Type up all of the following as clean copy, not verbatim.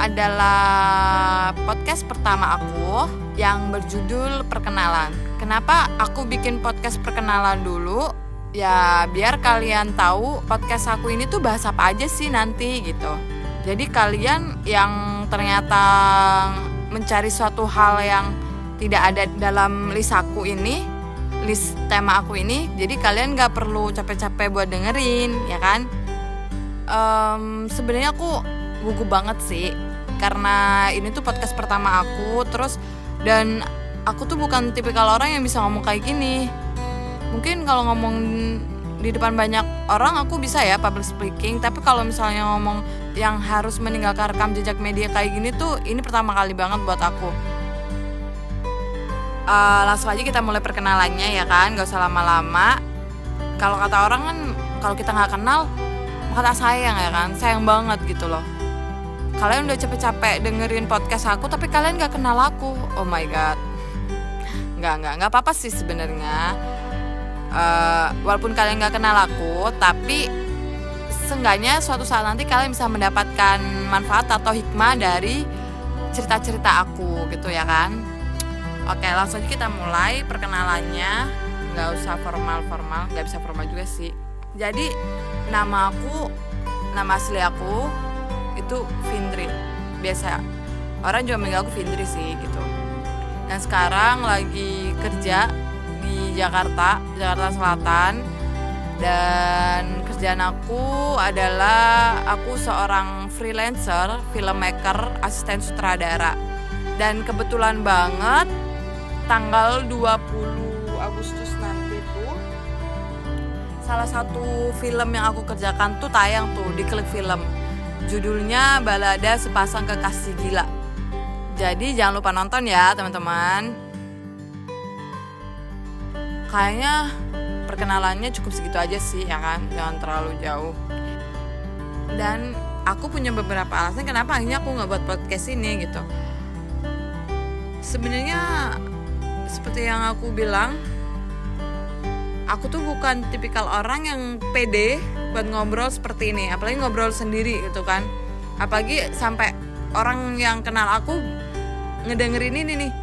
adalah podcast pertama aku yang berjudul Perkenalan. Kenapa aku bikin podcast perkenalan dulu? Ya biar kalian tahu podcast aku ini tuh bahas apa aja sih nanti gitu. Jadi kalian yang ternyata mencari suatu hal yang tidak ada dalam list aku ini, list tema aku ini, jadi kalian gak perlu capek-capek buat dengerin, ya kan? Sebenarnya aku gugup banget sih, karena ini tuh podcast pertama aku, dan aku tuh bukan tipikal orang yang bisa ngomong kayak gini. Mungkin kalau ngomong di depan banyak orang aku bisa ya public speaking, tapi kalau misalnya ngomong yang harus meninggalkan rekam jejak media kayak gini tuh ini pertama kali banget buat aku. Langsung aja kita mulai perkenalannya ya kan, gak usah lama-lama. Kalau kata orang kan kalau kita gak kenal kata sayang ya kan, sayang banget gitu loh. Kalian udah capek-capek dengerin podcast aku tapi kalian gak kenal aku. Oh my god. Gak apa-apa sih sebenarnya. Walaupun kalian gak kenal aku, tapi seenggaknya suatu saat nanti kalian bisa mendapatkan manfaat atau hikmah dari cerita-cerita aku gitu ya kan. Oke, langsung aja kita mulai perkenalannya. Gak usah formal-formal, gak bisa formal juga sih. Jadi nama asli aku itu Findri. Biasa orang juga manggil aku Findri sih gitu. Dan sekarang lagi kerja di Jakarta Selatan. Dan kerjaan aku adalah aku seorang freelancer, filmmaker, asisten sutradara. Dan kebetulan banget tanggal 20 Agustus nanti tuh salah satu film yang aku kerjakan tuh tayang tuh di Klik Film. Judulnya Balada Sepasang Kekasih Gila. Jadi jangan lupa nonton ya teman-teman. Kayaknya perkenalannya cukup segitu aja sih ya kan, jangan terlalu jauh. Dan aku punya beberapa alasan kenapa akhirnya aku gak buat podcast ini gitu. Sebenarnya seperti yang aku bilang, aku tuh bukan tipikal orang yang pede buat ngobrol seperti ini, apalagi ngobrol sendiri gitu kan. Apalagi sampai orang yang kenal aku ngedengerin ini nih,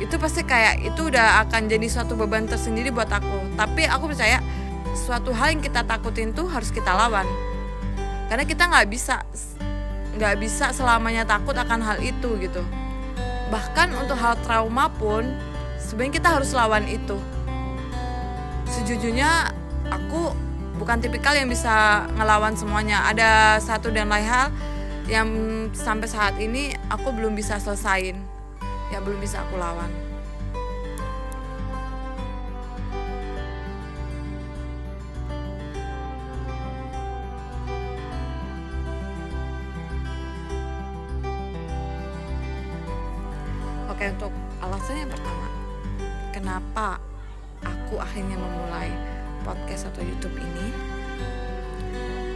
itu pasti kayak itu udah akan jadi suatu beban tersendiri buat aku. Tapi aku percaya suatu hal yang kita takutin tuh harus kita lawan, karena kita nggak bisa selamanya takut akan hal itu gitu. Bahkan untuk hal trauma pun sebenarnya kita harus lawan itu. Sejujurnya aku bukan tipikal yang bisa ngelawan semuanya. Ada satu dan lain hal yang sampai saat ini aku belum bisa selesain, ya belum bisa aku lawan. Oke, untuk alasan yang pertama, kenapa aku akhirnya memulai podcast atau YouTube ini,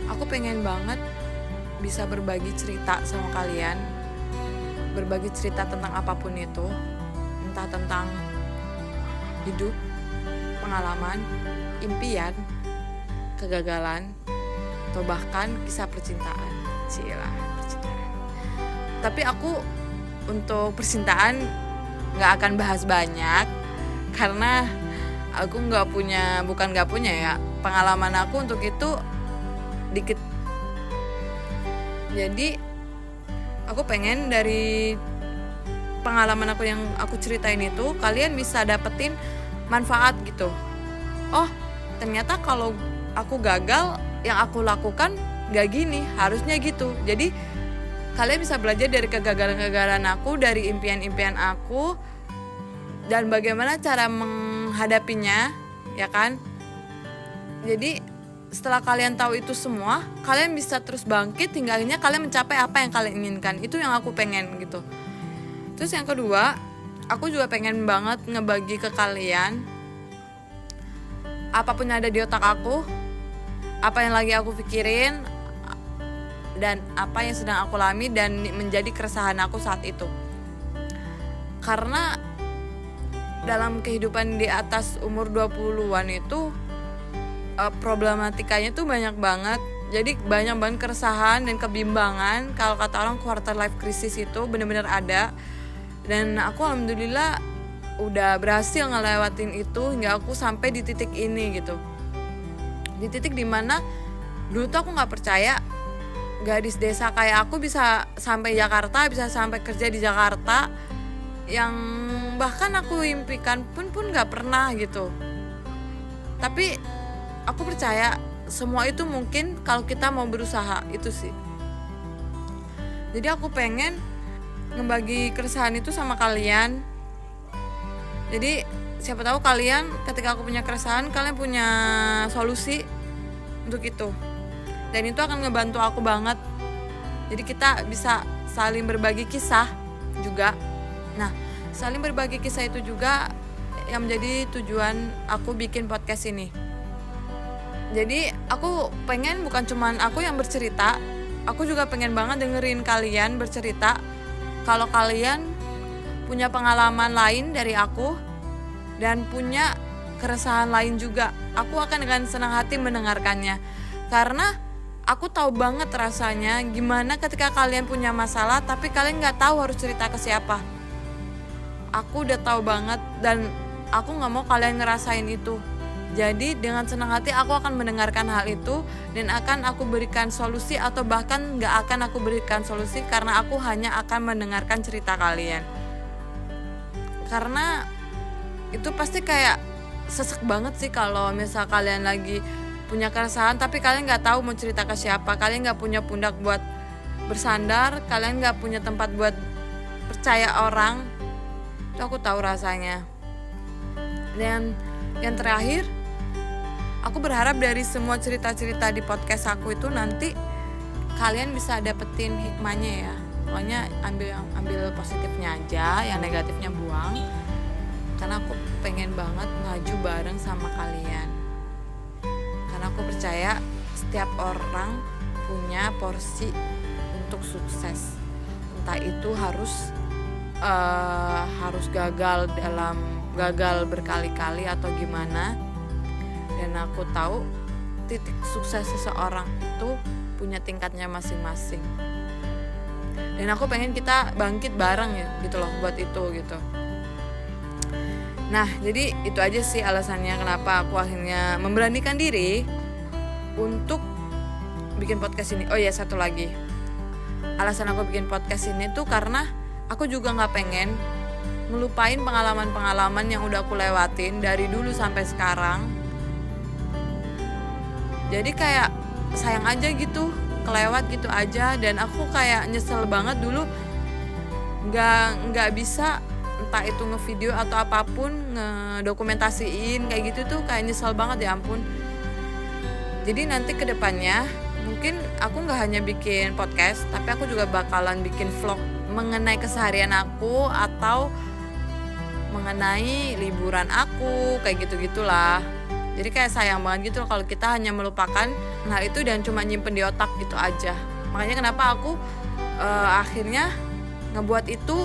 aku pengen banget bisa berbagi cerita sama kalian, berbagi cerita tentang apapun itu, entah tentang hidup, pengalaman, impian, kegagalan, atau bahkan kisah percintaan. Cilah, percintaan. Tapi aku untuk percintaan gak akan bahas banyak, karena aku bukan gak punya ya, pengalaman aku untuk itu dikit. Jadi aku pengen dari pengalaman aku yang aku ceritain itu kalian bisa dapetin manfaat gitu. Oh ternyata kalau aku gagal, yang aku lakukan gak gini, harusnya gitu. Jadi kalian bisa belajar dari kegagalan-kegagalan aku, dari impian-impian aku, dan bagaimana cara menghadapinya, ya kan? Jadi setelah kalian tahu itu semua, kalian bisa terus bangkit hingga akhirnya kalian mencapai apa yang kalian inginkan. Itu yang aku pengen gitu. Terus yang kedua, aku juga pengen banget ngebagi ke kalian apapun yang ada di otak aku, apa yang lagi aku pikirin, dan apa yang sedang aku alami dan menjadi keresahan aku saat itu. Karena dalam kehidupan di atas umur 20-an itu problematikanya tuh banyak banget, Jadi banyak banget keresahan dan kebimbangan. Kalau kata orang quarter life crisis itu benar-benar ada. Dan aku alhamdulillah udah berhasil ngelewatin itu hingga aku sampai di titik ini gitu. Di titik dimana dulu tuh aku gak percaya gadis desa kayak aku bisa sampai Jakarta, bisa sampai kerja di Jakarta, yang bahkan aku impikan pun gak pernah gitu. Tapi aku percaya semua itu mungkin kalau kita mau berusaha, itu sih. Jadi aku pengen ngebagi keresahan itu sama kalian. Jadi siapa tahu kalian ketika aku punya keresahan, kalian punya solusi untuk itu. Dan itu akan ngebantu aku banget. Jadi kita bisa saling berbagi kisah juga. Nah, saling berbagi kisah itu juga yang menjadi tujuan aku bikin podcast ini. Jadi aku pengen bukan cuman aku yang bercerita, aku juga pengen banget dengerin kalian bercerita. Kalau kalian punya pengalaman lain dari aku dan punya keresahan lain juga, aku akan dengan senang hati mendengarkannya. Karena aku tahu banget rasanya gimana ketika kalian punya masalah tapi kalian gak tahu harus cerita ke siapa. Aku udah tahu banget dan aku gak mau kalian ngerasain itu. Jadi dengan senang hati aku akan mendengarkan hal itu dan akan aku berikan solusi, atau bahkan gak akan aku berikan solusi karena aku hanya akan mendengarkan cerita kalian. Karena itu pasti kayak sesek banget sih kalau misal kalian lagi punya keresahan tapi kalian gak tahu mau cerita ke siapa. Kalian gak punya pundak buat bersandar, kalian gak punya tempat buat percaya orang. Itu aku tahu rasanya. Dan yang terakhir, aku berharap dari semua cerita-cerita di podcast aku itu nanti kalian bisa dapetin hikmahnya ya. Pokoknya ambil positifnya aja, yang negatifnya buang. Karena aku pengen banget maju bareng sama kalian. Karena aku percaya setiap orang punya porsi untuk sukses. Entah itu harus gagal berkali-kali atau gimana. Dan aku tahu titik sukses seseorang itu punya tingkatnya masing-masing. Dan aku pengen kita bangkit bareng ya gitu loh buat itu gitu. Nah, jadi itu aja sih alasannya kenapa aku akhirnya memberanikan diri untuk bikin podcast ini. Oh ya, satu lagi. Alasan aku bikin podcast ini tuh karena aku juga gak pengen ngelupain pengalaman-pengalaman yang udah aku lewatin dari dulu sampai sekarang. Jadi kayak sayang aja gitu, kelewat gitu aja. Dan aku kayak nyesel banget dulu gak bisa, entah itu ngevideo atau apapun, ngedokumentasiin kayak gitu tuh kayak nyesel banget, ya ampun. Jadi nanti kedepannya mungkin aku gak hanya bikin podcast, tapi aku juga bakalan bikin vlog mengenai keseharian aku atau mengenai liburan aku, kayak gitu-gitulah. Jadi kayak sayang banget gitu kalau kita hanya melupakan hal itu dan cuma nyimpen di otak gitu aja. Makanya kenapa aku akhirnya ngebuat itu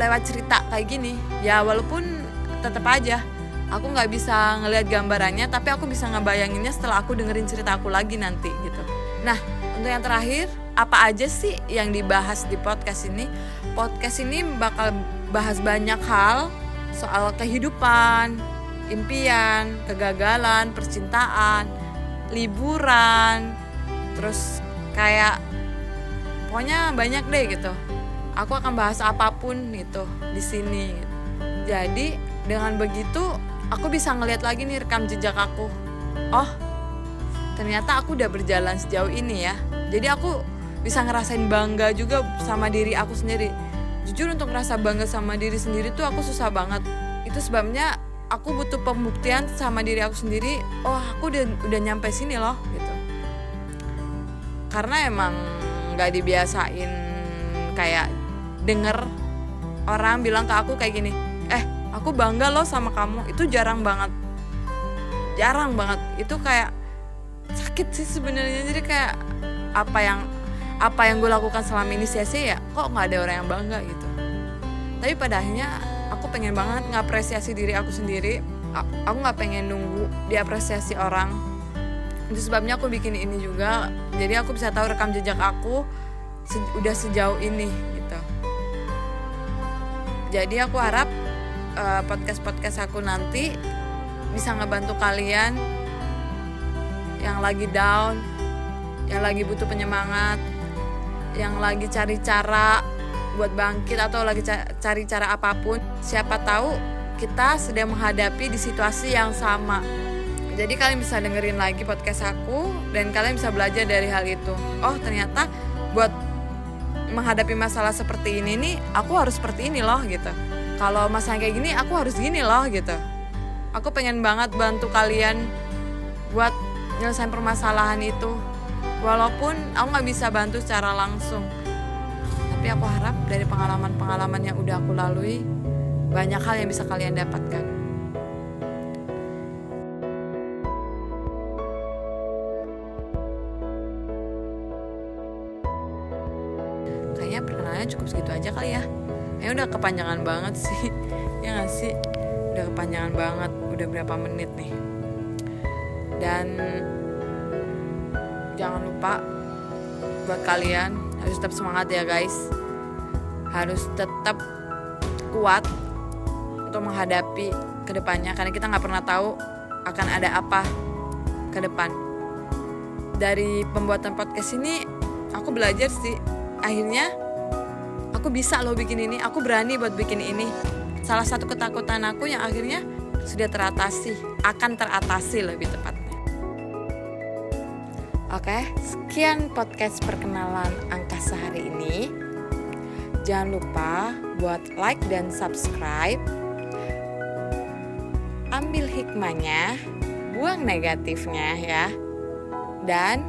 lewat cerita kayak gini. Ya walaupun tetap aja aku gak bisa ngelihat gambarannya, tapi aku bisa ngebayanginnya setelah aku dengerin cerita aku lagi nanti gitu. Nah, untuk yang terakhir, apa aja sih yang dibahas di podcast ini? Podcast ini bakal bahas banyak hal soal kehidupan, impian, kegagalan, percintaan, liburan, terus kayak pokoknya banyak deh gitu. Aku akan bahas apapun gitu di sini. Jadi dengan begitu aku bisa ngeliat lagi nih rekam jejak aku. Oh, ternyata aku udah berjalan sejauh ini ya. Jadi aku bisa ngerasain bangga juga sama diri aku sendiri. Jujur untuk ngerasa bangga sama diri sendiri tuh aku susah banget. Itu sebabnya aku butuh pembuktian sama diri aku sendiri. Oh, aku udah nyampe sini loh gitu. Karena emang gak dibiasain kayak denger orang bilang ke aku kayak gini, aku bangga loh sama kamu. Itu jarang banget. Itu kayak sakit sih sebenarnya. Jadi kayak apa yang gue lakukan selama ini sia-sia ya, kok nggak ada orang yang bangga gitu. Tapi pada akhirnya aku pengen banget ngapresiasi diri aku sendiri. Aku nggak pengen nunggu diapresiasi orang. Itu sebabnya aku bikin ini juga, jadi aku bisa tahu rekam jejak aku udah sejauh ini gitu. Jadi aku harap podcast aku nanti bisa ngebantu kalian yang lagi down, yang lagi butuh penyemangat, yang lagi cari cara buat bangkit atau lagi cari cara apapun. Siapa tahu kita sedang menghadapi di situasi yang sama. Jadi kalian bisa dengerin lagi podcast aku dan kalian bisa belajar dari hal itu. Oh, ternyata buat menghadapi masalah seperti ini nih, aku harus seperti ini loh gitu. Kalau masalah kayak gini, aku harus gini loh gitu. Aku pengen banget bantu kalian buat nyelesain permasalahan itu. Walaupun aku gak bisa bantu secara langsung, tapi aku harap dari pengalaman-pengalaman yang udah aku lalui, banyak hal yang bisa kalian dapatkan. Kayaknya perkenalannya cukup segitu aja kali ya. Udah kepanjangan banget sih. Ya gak sih? Udah kepanjangan banget. Udah berapa menit nih. Dan jangan lupa buat kalian harus tetap semangat ya guys. Harus tetap kuat untuk menghadapi kedepannya, karena kita gak pernah tahu akan ada apa ke depan. Dari pembuatan podcast ini aku belajar sih, akhirnya aku bisa loh bikin ini, aku berani buat bikin ini. Salah satu ketakutan aku yang akhirnya sudah akan teratasi lebih tepatnya. Oke, sekian podcast perkenalan angkasa hari ini. Jangan lupa buat like dan subscribe. Ambil hikmahnya, buang negatifnya ya. Dan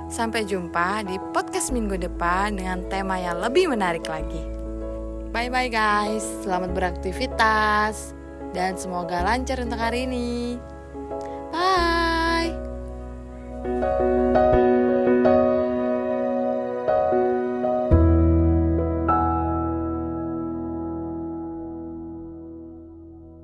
sampai jumpa di podcast minggu depan dengan tema yang lebih menarik lagi. Bye-bye guys, selamat beraktivitas dan semoga lancar untuk hari ini.